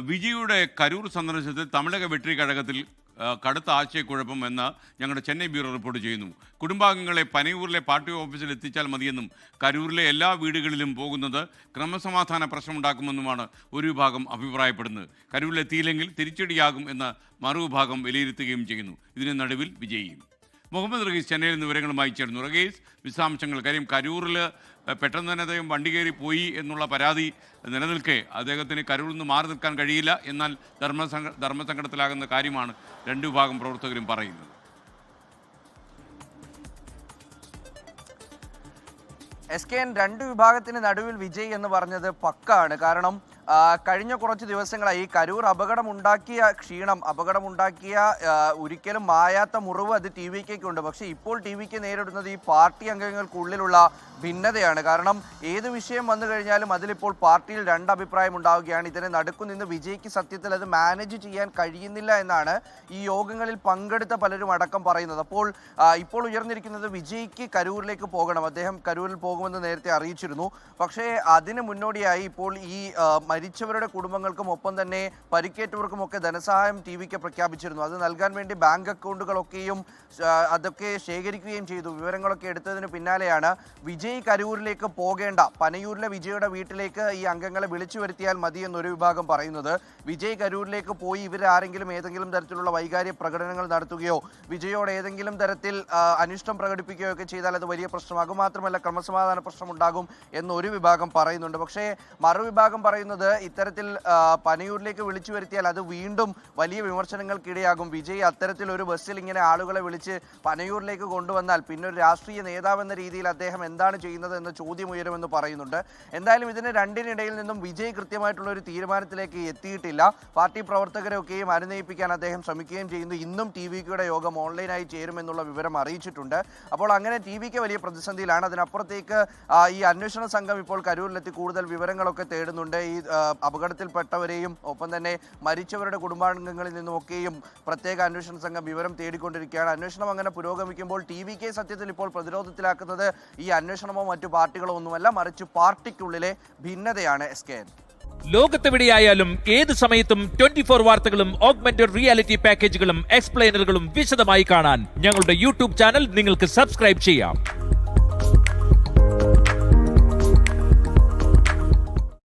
വിജയുടെ കരൂർ സന്ദർശനത്തിൽ തമിഴക വെട്രി കഴകത്തിൽ കടുത്ത ആശയക്കുഴപ്പം എന്ന് ഞങ്ങളുടെ ചെന്നൈ ബ്യൂറോ റിപ്പോർട്ട് ചെയ്യുന്നു. കുടുംബാംഗങ്ങളെ പനയൂരിലെ പാർട്ടി ഓഫീസിൽ എത്തിച്ചാൽ മതിയെന്നും കരൂരിലെ എല്ലാ വീടുകളിലും പോകുന്നത് ക്രമസമാധാന പ്രശ്നമുണ്ടാക്കുമെന്നുമാണ് ഒരു വിഭാഗം അഭിപ്രായപ്പെടുന്നത്. കരൂരിലെത്തിയില്ലെങ്കിൽ തിരിച്ചടിയാകും എന്ന് മറുവിഭാഗം വിലയിരുത്തുകയും ചെയ്യുന്നു. ഇതിന് നടുവിൽ വിജയിയും. മുഹമ്മദ് റഹീസ് ചെന്നൈയിൽ നിന്ന് വിവരങ്ങളുമായി ചേർന്നു. റഹീസ്, വിശദാംശങ്ങൾ. കാര്യം കരൂരിൽ പെട്ടെന്ന് തന്നെ അദ്ദേഹം വണ്ടി കയറി പോയി എന്നുള്ള പരാതി നിലനിൽക്കെ അദ്ദേഹത്തിന് കരൂരിൽ നിന്ന് മാറി നിൽക്കാൻ കഴിയില്ല, എന്നാൽ ധർമ്മസങ്കടത്തിലാകുന്ന കാര്യമാണ് രണ്ടു വിഭാഗം പ്രവർത്തകരും പറയുന്നത്. SKN രണ്ട് വിഭാഗത്തിന് നടുവിൽ വിജയ് എന്ന് പറഞ്ഞത് പക്കാണ്. കാരണം കഴിഞ്ഞ കുറച്ച് ദിവസങ്ങളായി കരൂർ അപകടമുണ്ടാക്കിയ ക്ഷീണം, അപകടമുണ്ടാക്കിയ ഒരിക്കലും മായാത്ത മുറിവ് അത് TVKയ്ക്കുണ്ട്. പക്ഷേ ഇപ്പോൾ TVK നേരിടുന്നത് ഈ പാർട്ടി അംഗങ്ങൾക്കുള്ളിലുള്ള ഭിന്നതയാണ്. കാരണം ഏത് വിഷയം വന്നു കഴിഞ്ഞാലും അതിലിപ്പോൾ പാർട്ടിയിൽ രണ്ടഭിപ്രായം ഉണ്ടാവുകയാണ്. ഇതിനെ നടുക്കുനിന്ന് വിജയ്ക്ക് സത്യത്തിൽ അത് മാനേജ് ചെയ്യാൻ കഴിയുന്നില്ല എന്നാണ് ഈ യോഗങ്ങളിൽ പങ്കെടുത്ത പലരും അടക്കം പറയുന്നത്. അപ്പോൾ ഇപ്പോൾ ഉയർന്നിരിക്കുന്നത് വിജയ്ക്ക് കരൂരിലേക്ക് പോകണം. അദ്ദേഹം കരൂരിൽ പോകുമെന്ന് നേരത്തെ അറിയിച്ചിരുന്നു. പക്ഷേ അതിന് മുന്നോടിയായി ഇപ്പോൾ ഈ മരിച്ചവരുടെ കുടുംബങ്ങൾക്കും ഒപ്പം തന്നെ പരിക്കേറ്റവർക്കുമൊക്കെ ധനസഹായം TVK പ്രഖ്യാപിച്ചിരുന്നു. അത് നൽകാൻ വേണ്ടി ബാങ്ക് അക്കൗണ്ടുകളൊക്കെയും അതൊക്കെ ശേഖരിക്കുകയും ചെയ്തു. വിവരങ്ങളൊക്കെ എടുത്തതിന് പിന്നാലെയാണ് വിജയ് കരൂരിലേക്ക് പോകേണ്ട, പനയൂരിലെ വിജയുടെ വീട്ടിലേക്ക് ഈ അംഗങ്ങളെ വിളിച്ചു വരുത്തിയാൽ മതി എന്നൊരു വിഭാഗം പറയുന്നത്. വിജയ് കരൂരിലേക്ക് പോയി ഇവരാരെങ്കിലും ഏതെങ്കിലും തരത്തിലുള്ള വൈകാര്യ പ്രകടനങ്ങൾ നടത്തുകയോ വിജയോട് ഏതെങ്കിലും തരത്തിൽ അനിഷ്ടം പ്രകടിപ്പിക്കുകയോ ഒക്കെ ചെയ്താൽ അത് വലിയ പ്രശ്നമാകും. മാത്രമല്ല ക്രമസമാധാന പ്രശ്നം ഉണ്ടാകും എന്നൊരു വിഭാഗം പറയുന്നുണ്ട്. പക്ഷേ മറുവിഭാഗം പറയുന്നത് ഇത്തരത്തിൽ പനയൂരിലേക്ക് വിളിച്ചു വരുത്തിയാൽ അത് വീണ്ടും വലിയ വിമർശനങ്ങൾക്കിടയാകും. വിജയ് അത്തരത്തിൽ ഒരു ബസ്സിൽ ഇങ്ങനെ ആളുകളെ വിളിച്ച് പനയൂരിലേക്ക് കൊണ്ടുവന്നാൽ പിന്നെ ഒരു രാഷ്ട്രീയ നേതാവെന്ന രീതിയിൽ അദ്ദേഹം എന്താണ് ചെയ്യുന്നത് എന്ന ചോദ്യം ഉയരുമെന്ന് പറയുന്നുണ്ട്. എന്തായാലും ഇതിന് രണ്ടിനിടയിൽ നിന്നും വിജയ് കൃത്യമായിട്ടുള്ള ഒരു തീരുമാനത്തിലേക്ക് എത്തിയിട്ടില്ല. പാർട്ടി പ്രവർത്തകരെയൊക്കെയും അനുനയിപ്പിക്കാൻ അദ്ദേഹം ശ്രമിക്കുകയും ചെയ്യുന്നു. ഇന്നും TVKയുടെ യോഗം ഓൺലൈനായി ചേരുമെന്നുള്ള വിവരം അറിയിച്ചിട്ടുണ്ട്. അപ്പോൾ അങ്ങനെ TVK വലിയ പ്രതിസന്ധിയിലാണ്. അതിനപ്പുറത്തേക്ക് ഈ അന്വേഷണ സംഘം ഇപ്പോൾ കരൂരിലെത്തി കൂടുതൽ വിവരങ്ങളൊക്കെ തേടുന്നുണ്ട്. ഈ അപകടത്തിൽപ്പെട്ടവരെയും ഒപ്പം തന്നെ മരിച്ചവരുടെ കുടുംബാംഗങ്ങളിൽ നിന്നുമൊക്കെയും പ്രത്യേക അന്വേഷണ സംഘം വിവരം തേടിക്കൊണ്ടിരിക്കുകയാണ്. അന്വേഷണം അങ്ങനെ പുരോഗമിക്കുമ്പോൾ TVK സത്യത്തിൽ ഇപ്പോൾ പ്രതിരോധത്തിലാക്കുന്നത് ഈ അന്വേഷണമോ മറ്റു പാർട്ടികളോ ഒന്നുമല്ല, മറിച്ച് പാർട്ടിക്കുള്ളിലെ ഭിന്നതയാണ്. SKN ലോകത്തെവിടെയായാലും ഏത് സമയത്തും 24 വാർത്തകളും ഓഗ്മെന്റഡ് റിയാലിറ്റി പാക്കേജുകളും എക്സ്പ്ലെയിനറുകളും വിശദമായി കാണാൻ ഞങ്ങളുടെ YouTube ചാനൽ നിങ്ങൾക്ക് സബ്സ്ക്രൈബ് ചെയ്യാം.